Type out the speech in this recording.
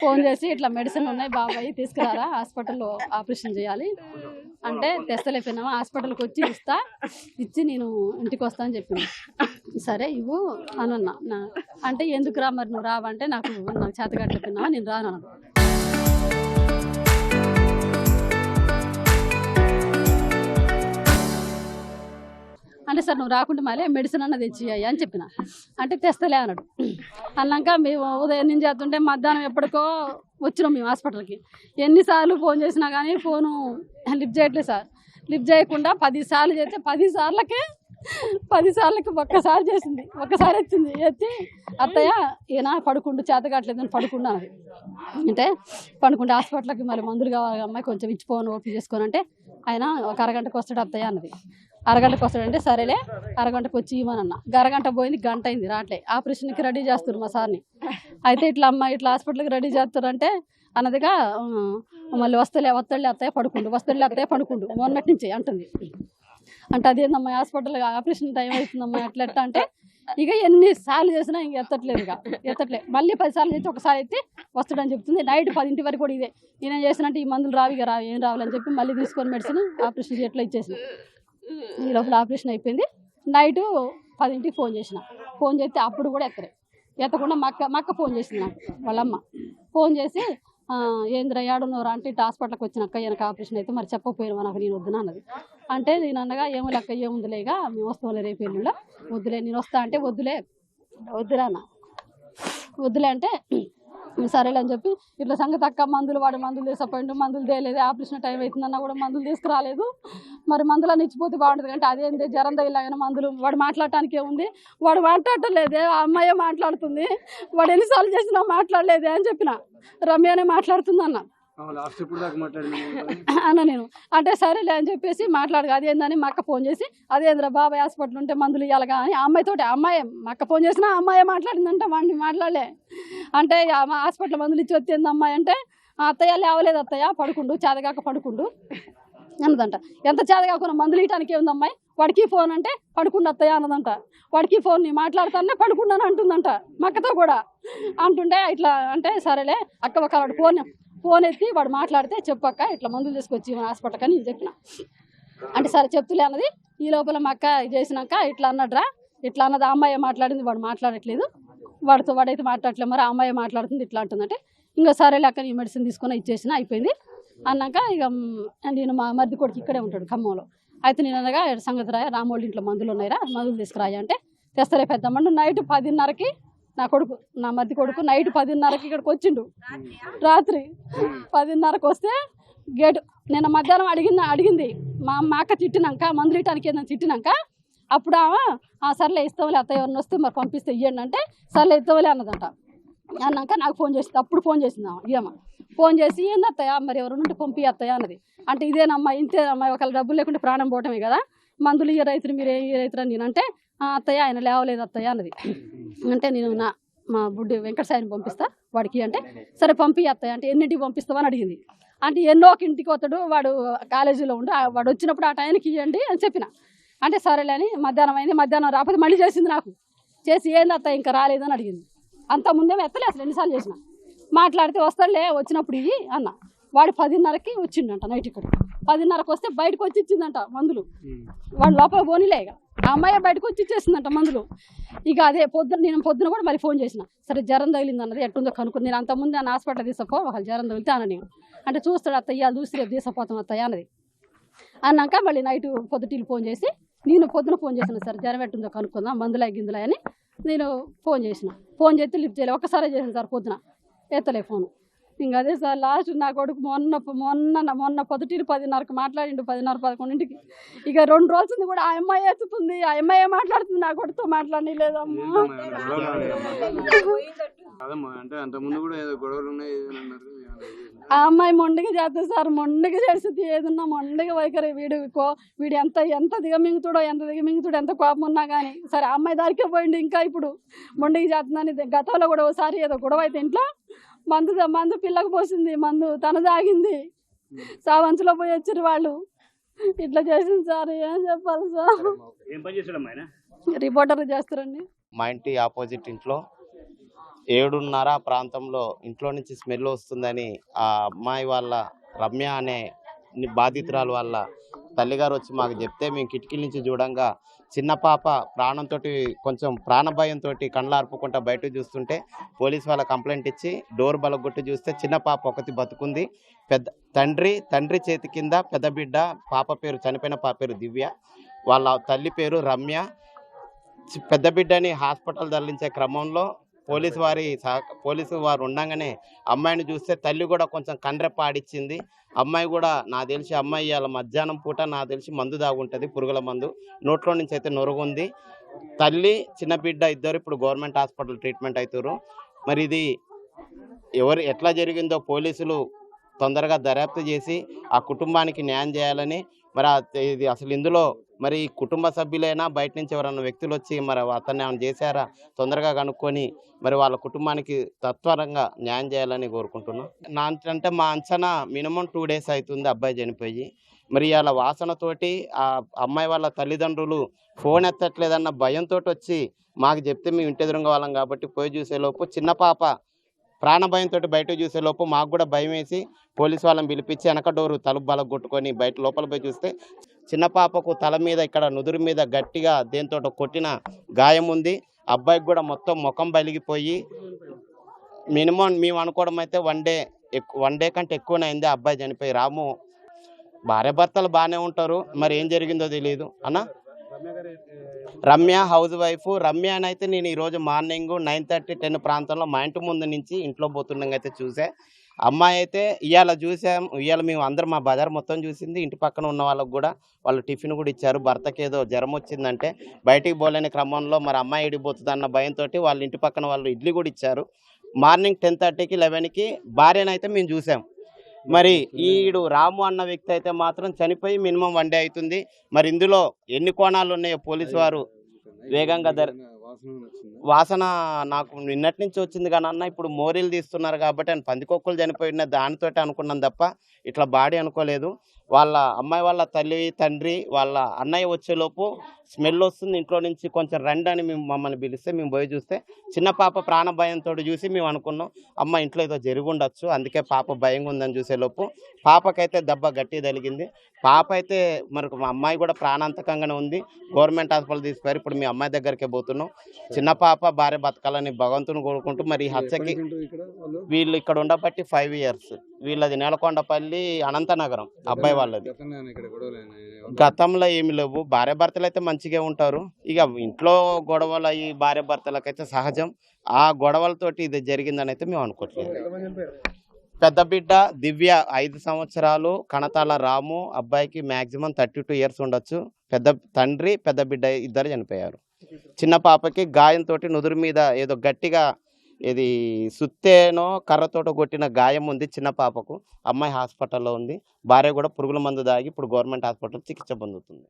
Phone చేసి ఇట్లా medicine ఉన్నాయి బాబాయ్ తీసుకురారా హాస్పిటల్లో ఆపరేషన్ చేయాలి అంటే తెస్తలేకపోయినామా హాస్పిటల్కి వచ్చి ఇచ్చి నేను ఇంటికి వస్తా అని చెప్పింది. సరే ఇవ్వు అని అన్నా. అంటే ఎందుకు రా మరి నువ్వు రావంటే నాకు చేతగట్లేకపోయినావా నేను రాను అన్నాను. అంటే సార్ నువ్వు రాకుండా మళ్ళీ మెడిసిన్ అన్న తెచ్చియ్యి అని చెప్పిన. అంటే తెస్తలే అన్నాడు. అన్నాక మేము ఉదయం నుంచి చేస్తుంటే మధ్యాహ్నం ఎప్పటికో వచ్చినాం మేము హాస్పిటల్కి. ఎన్నిసార్లు ఫోన్ చేసినా కానీ ఫోను లిఫ్ట్ చేయట్లేదు సార్. లిఫ్ట్ చేయకుండా 10 సార్లు చేస్తే 10 సార్లకి ఒక్కసారి చేసింది. ఒక్కసారి వచ్చింది ఎత్తి అత్తయ్య ఈయన పడుకుండు చేత కావట్లేదని పడుకుండా అది అంటే పడుకుంటే హాస్పిటల్కి మరి మందులు కావాలి అమ్మాయి కొంచెం ఇచ్చిపోను ఓపీ చేసుకోను అంటే ఆయన ఒక అరగంటకు వస్తాడు అత్తయ్య అన్నది. అరగంటకు వస్తాడంటే సరేలే అరగంటకు వచ్చి ఇవ్వను అన్న. అరగంట పోయింది, గంట అయింది రావట్లే. ఆపరేషన్కి రెడీ చేస్తారు మా సార్ని. అయితే ఇట్లా అమ్మాయి ఇట్లా హాస్పిటల్కి రెడీ చేస్తారంటే అన్నదిగా మళ్ళీ వస్తలే అత్తయ్య పడుకుండు పడుకుండు మొన్నటి నుంచి అంటుంది. అంటే అదేందమ్మా హాస్పిటల్ ఆపరేషన్ టైం అవుతుందమ్మా ఎట్లా అంటే ఇక ఎన్నిసార్లు చేసినా ఇంక ఎత్తట్లే. మళ్ళీ 10 సార్లు చేసి ఒకసారి అయితే వస్తాడని చెప్తుంది. నైట్ 10 వరకు కూడా ఇదే నేనేం చేసినంటే ఈ మందులు ఏం రావాలని చెప్పి మళ్ళీ తీసుకొని మెడిసిన్ ఆపరేషన్ ఎట్లా ఇచ్చేసిన. ఈ లోపల ఆపరేషన్ అయిపోయింది. నైటు 10కి ఫోన్ చేస్తే అప్పుడు కూడా ఎత్తకుండా మక్క ఫోన్ చేసింది నాకు. వాళ్ళమ్మ ఫోన్ చేసి ఏంద్రా ఏడున్నవరా అంటే ఇటు హాస్పిటల్కి వచ్చినాక ఈయనకు ఆపరేషన్ అయితే మరి చెప్పకపోయినా నాకు నేను వద్దునా అన్నది. అంటే నేను అనగా ఏమో లెక్క ఏముందిలేగా మేము వస్తాంలే రేపు ఎల్లుండిలో వద్దులే నేను వస్తా అంటే వద్దులే అంటే సరేలే అని చెప్పి ఇట్లా సంగతి అక్క మందులు తీసుకుపోయిండు మందులు తేలేదు ఆపరేషన్ టైం అవుతుందన్నా కూడా మందులు తీసుకురాలేదు మరి మందులన్నీ ఇచ్చిపోతే బాగుంటుంది అంటే అదేంటి జ్వరం తగిలాగానే మందులు వాడు మాట్లాడటానికి ఏముంది వాడు మాట్లాడలేదే ఆ అమ్మాయే మాట్లాడుతుంది వాడు ఎన్నిసార్లు చేసినా మాట్లాడలేదే అని చెప్పిన రమ్యనే మాట్లాడుతుంది అన్న నేను అంటే సరేలే అని చెప్పేసి మాట్లాడగా అదేందని మా అక్క ఫోన్ చేసి అదేంద్రా బాబాయ్ హాస్పిటల్ ఉంటే మందులు ఇవ్వాలిగా అని అమ్మాయి మా అక్క ఫోన్ చేసినా అమ్మాయే మాట్లాడిందంటే వాడిని మాట్లాడలే అంటే హాస్పిటల్ మందులు ఇచ్చి వచ్చింది అమ్మాయి అంటే అత్తయ్య లేవలేదు అత్తయ్య పడుకుండు చేతగాక పడుకుండు అన్నదంట. ఎంత చేతగాకుండా మందులు ఇవ్వడానికి ఏముంది అమ్మాయి వాడికి ఫోన్ అంటే పడుకుండు అత్తయ్య అన్నదంట. వాడికి ఫోన్ నీ మాట్లాడుతానే పడుకున్నాను అంటుందంట మా అక్కతో కూడా అంటుంటే ఇట్లా అంటే సరేలే అక్క ఒక ఫోన్ ఎత్తి వాడు మాట్లాడితే చెప్పక్క ఇట్లా మందులు తీసుకొచ్చి హాస్పిటల్కి అని చెప్పిన. అంటే సరే చెప్తులే అన్నది. ఈ లోపల మా అక్క చేసినాక ఇట్లా అన్నట్రా ఇట్లా అన్నది ఆ అమ్మాయి మాట్లాడింది వాడు మాట్లాడట్లేదు వాడైతే మాట్లాడట్లేదు మరి ఆ అమ్మాయి మాట్లాడుతుంది ఇట్లా అంటుందంటే ఇంకా సరేలే అక్క ఈ మెడిసిన్ తీసుకొని ఇచ్చేసిన అయిపోయింది అన్నాక ఇక నేను మా మరిది కొడుకు ఇక్కడే ఉంటాడు ఖమ్మంలో. అయితే నేను అనగా సంగతి రాయ రామోళ్ళ ఇంట్లో మందులు ఉన్నాయిరా మందులు తీసుకురాయ అంటే తెస్తలే పెద్దమ్మండు. నైట్ 10:30కి నా మధ్య కొడుకు నైట్ 10:30కి ఇక్కడికి వచ్చిండు. రాత్రి 10:30కి వస్తే గేటు నిన్న మధ్యాహ్నం అడిగింది మా అక్క తిట్టినాక మందులు ఇవ్వడానికి ఏదైనా తిట్టినాక అప్పుడు సర్లే ఇస్తాంలే అత్తయ్య ఎవరిని వస్తే మరి పంపిస్తే ఇవ్వండి అంటే సర్లే ఇస్తాంలే అన్నదంట. అన్నాక నాకు ఫోన్ చేసింది. అప్పుడు ఫోన్ చేసింది ఇయ్యమ్మ ఫోన్ చేసి ఏంది అత్తయ్య మరి ఎవరు ఉంటే పంపి అత్తయ్య అన్నది. అంటే ఇదేనమ్మా ఇంతేనమ్మా ఒకవేళ డబ్బులు లేకుంటే ప్రాణం పోవటమే కదా మందులు ఇయ్య రైతులు మీరు ఏ రైతులు అని నేనంటే అత్తయ్య ఆయన లేవలేదు అత్తయ్య అన్నది. అంటే నేను మా బుడ్డి వెంకటసాయిని పంపిస్తా వాడికి అంటే సరే పంపి అత్తయ్య అంటే ఎన్నింటికి పంపిస్తావని అడిగింది. అంటే ఎన్నో ఒక ఇంటికి వస్తాడు వాడు కాలేజీలో ఉండి వాడు వచ్చినప్పుడు ఆ టైంకి ఇవ్వండి అని చెప్పిన. అంటే సరేలే అని మధ్యాహ్నం అయింది. మధ్యాహ్నం రాకపోతే మళ్ళీ చేసింది నాకు చేసి ఏంది అత్తయ్య ఇంకా రాలేదని అడిగింది. అంత ముందేమో ఎత్తలే అసలు ఎన్నిసార్లు చేసిన మాట్లాడితే వస్తాడులే వచ్చినప్పుడు ఇవి అన్న. వాడు 10:30కి వచ్చిండంట నైట్ ఇక్కడ 10:30కి వస్తే బయటకు వచ్చి ఇచ్చిందంట మందులు. వాడు లోపల పోనీలే ఇక ఆ అమ్మాయి బయటకు వచ్చి ఇచ్చేసిందంట మందులు. ఇక అదే నేను పొద్దున కూడా మళ్ళీ ఫోన్ చేసిన సరే జ్వరం తగిలింది అన్నది ఎట్టుందో కనుక్కుంది. నేను అంతకుముందు ఆ హాస్పిటల్ తీసుకుపో ఒక జ్వరం తగిలితే అన్న నేను అంటే చూస్తాడు అత్తయ్య చూసి రేపు తీసుకుపోతాం అత్తయ్య అన్నది. అన్నాక మళ్ళీ నైట్ పొద్దుటీలు ఫోన్ చేసి నేను పొద్దున ఫోన్ చేసిన సార్ జ్వరం ఎట్టుందో కనుక్కుందాం మందులు అగ్గిందులే అని నేను ఫోన్ చేస్తే లిఫ్ట్ చేయలేదు. ఒక్కసారే చేసాను సార్ పొద్దున ఎత్తలే ఫోను. ఇంకా అదే సార్ లాస్ట్ నా కొడుకు మొన్న పొద్దుటీలు 10:30కి మాట్లాడిండు 10:30-11ంటికి. ఇక 2 రోజులు కూడా ఆ అమ్మాయి ఎత్తుతుంది ఆ అమ్మాయి మాట్లాడుతుంది నా కొడుకుతో మాట్లాడి లేదమ్మా. ఆ అమ్మాయి మొండిగా చేస్తుంది సార్ మొండిగా చేస్తుంది ఏదన్నా మొండిగా వైఖరి వీడు ఎంత దిగమింగుతాడో ఎంత కోపం ఉన్నా కానీ సరే ఆ అమ్మాయి దారికే పోయిండు. ఇంకా ఇప్పుడు మొండిగా చేస్తుందని గతంలో కూడా ఒకసారి ఏదో గొడవ అయితే ఇంట్లో మందు పిల్లకు పోసింది మందు తన తాగింది సావంచులో పోయి వచ్చారు వాళ్ళు ఇట్లా చేసింది సార్ ఏం చెప్పాలి సార్. రిపోర్టర్ చేస్తారండి. మా ఇంటి ఆపోజిట్ ఇంట్లో 7:30 ఆ ప్రాంతంలో ఇంట్లో నుంచి స్మెల్ వస్తుందని ఆ అమ్మాయి వాళ్ళ రమ్య అనే బాధితురాలు వాళ్ళ తల్లిగారు వచ్చి మాకు చెప్తే మేము కిటికీల నుంచి చూడంగా చిన్న పాప ప్రాణంతో కొంచెం ప్రాణభయంతో కళ్ళార్పుకుంటా బయటకు చూస్తుంటే పోలీస్ వాళ్ళ కంప్లైంట్ ఇచ్చి డోర్ బలగొట్టి చూస్తే చిన్న పాప ఒకటి బతుకుంది. తండ్రి చేతి కింద పెద్ద బిడ్డ, పాప పేరు చనిపోయిన పాప పేరు దివ్య, వాళ్ళ తల్లి పేరు రమ్య. పెద్ద బిడ్డని హాస్పిటల్ తరలించే క్రమంలో పోలీసు వారు ఉండగానే అమ్మాయిని చూస్తే తల్లి కూడా కొంచెం కండ్రెప్ప ఆడిచ్చింది. అమ్మాయి కూడా నాకు తెలిసి అమ్మాయి ఇవాళ మధ్యాహ్నం పూట నాకు తెలిసి మందు దాగుంటుంది, పురుగుల మందు, నోట్లో నుంచి అయితే నొరుగుంది. తల్లి చిన్న బిడ్డ ఇద్దరు ఇప్పుడు గవర్నమెంట్ హాస్పిటల్ ట్రీట్మెంట్ అవుతారు. మరి ఇది ఎట్లా జరిగిందో పోలీసులు తొందరగా దర్యాప్తు చేసి ఆ కుటుంబానికి న్యాయం చేయాలని, మరి ఇది అసలు ఇందులో మరి కుటుంబ సభ్యులైనా బయట నుంచి ఎవరైనా వ్యక్తులు వచ్చి మరి అతన్ని ఏమైనా చేశారా తొందరగా కనుక్కొని మరి వాళ్ళ కుటుంబానికి తత్వరంగా న్యాయం చేయాలని కోరుకుంటున్నాం. అంటే మా అంచనా మినిమం 2 days అవుతుంది అబ్బాయి చనిపోయి. మరి ఇవాళ వాసనతోటి ఆ అమ్మాయి వాళ్ళ తల్లిదండ్రులు ఫోన్ ఎత్తట్లేదన్న భయంతో వచ్చి మాకు చెప్తే మేము ఇంటి ఎదురుగా వాళ్ళం కాబట్టి పోయి చూసేలోపు చిన్న పాప ప్రాణభయంతో బయట చూసేలోపు మాకు కూడా భయం వేసి పోలీసు వాళ్ళని పిలిపించి వెనక డోరు తలుపు బలగొట్టుకొని బయట లోపల పోయి చూస్తే చిన్న పాపకు తల మీద ఇక్కడ నుదురు మీద గట్టిగా దేంతో కొట్టిన గాయం ఉంది. అబ్బాయికి కూడా మొత్తం ముఖం బలిగిపోయి మినిమం మేము అనుకోవడం అయితే 1 day కంటే ఎక్కువనే అయింది అబ్బాయి చనిపోయి. రాము భార్య భర్తలు బాగానే ఉంటారు, మరి ఏం జరిగిందో తెలియదు అన్న. Ramya house wife. రమ్య అని అయితే నేను ఈరోజు మార్నింగ్ 9:30, 10 ప్రాంతంలో మా ఇంటి ముందు నుంచి ఇంట్లో పోతుండగా అయితే చూసా. అమ్మాయి అయితే ఇవాళ చూసాం, ఇవాళ మేము అందరం మా బజార్ మొత్తం చూసింది. ఇంటి పక్కన ఉన్న వాళ్ళకు కూడా వాళ్ళు టిఫిన్ కూడా ఇచ్చారు. భర్తకి ఏదో జ్వరం వచ్చిందంటే బయటికి పోలేని క్రమంలో మరి అమ్మాయి ఎడిపోతుంది అన్న భయంతో వాళ్ళ ఇంటి పక్కన వాళ్ళు ఇడ్లీ కూడా ఇచ్చారు. మార్నింగ్ 10:30కి 11కి భార్యనైతే మేము చూసాం. మరి ఈడు రాము అన్న వ్యక్తి అయితే మాత్రం చనిపోయి మినిమం 1 day అవుతుంది. మరి ఇందులో ఎన్ని కోణాలు ఉన్నాయో పోలీసు వారు వేగంగా వాసన నాకు నిన్నటి నుంచి వచ్చింది కానీ అన్న, ఇప్పుడు మోరీలు తీస్తున్నారు కాబట్టి ఆయన పందికొక్కులు చనిపోయిన దానితో అనుకున్నాను తప్ప ఇట్లా బాడీ అనుకోలేదు. వాళ్ళ అమ్మాయి వాళ్ళ తల్లి తండ్రి వాళ్ళ అన్నయ్య వచ్చేలోపు స్మెల్ వస్తుంది ఇంట్లో నుంచి, కొంచెం రండి అని మమ్మల్ని పిలిస్తే మేము పోయి చూస్తే చిన్న పాప ప్రాణ భయంతో చూసి మేము అనుకున్నాం అమ్మ ఇంట్లో ఏదో జరిగి ఉండొచ్చు, అందుకే పాప భయంగా ఉందని చూసేలోపు పాపకైతే దెబ్బ గట్టి తగిలింది. పాప అయితే మరి మా అమ్మాయి కూడా ప్రాణాంతకంగానే ఉంది. గవర్నమెంట్ హాస్పిటల్ తీసుకుపోయారు. ఇప్పుడు మీ అమ్మాయి దగ్గరికే పోతున్నాం. చిన్న పాప భార్య బతకాలని భగవంతుని కోరుకుంటూ మరి ఈ హత్యకి వీళ్ళు ఇక్కడ ఉండబట్టి 5 years. వీళ్ళది నేలకొండపల్లి అనంతనగరం అబ్బాయి వాళ్ళది. గతంలో ఏమి లేవు. భార్య భర్తలు అయితే మంచిగా ఉంటారు. ఇక ఇంట్లో గొడవలు అయ్యి భార్య భర్తలకైతే సహజం. ఆ గొడవలతోటి ఇది జరిగిందని అయితే మేము అనుకోవట్లేదు. పెద్ద బిడ్డ దివ్య 5 సంవత్సరాలు, కణతాల రాము, అబ్బాయికి మ్యాక్సిమం 32 years ఉండొచ్చు. తండ్రి పెద్ద బిడ్డ ఇద్దరు చనిపోయారు. చిన్న పాపకి గాయంతో నుదురు మీద ఏదో గట్టిగా ఇది సుత్తేనో కర్రతోటో కొట్టిన గాయం ఉంది చిన్న పాపకు. అమ్మాయి హాస్పిటల్లో ఉంది. భార్య కూడా పురుగుల మందు దాగి ఇప్పుడు గవర్నమెంట్ హాస్పిటల్ చికిత్స పొందుతుంది.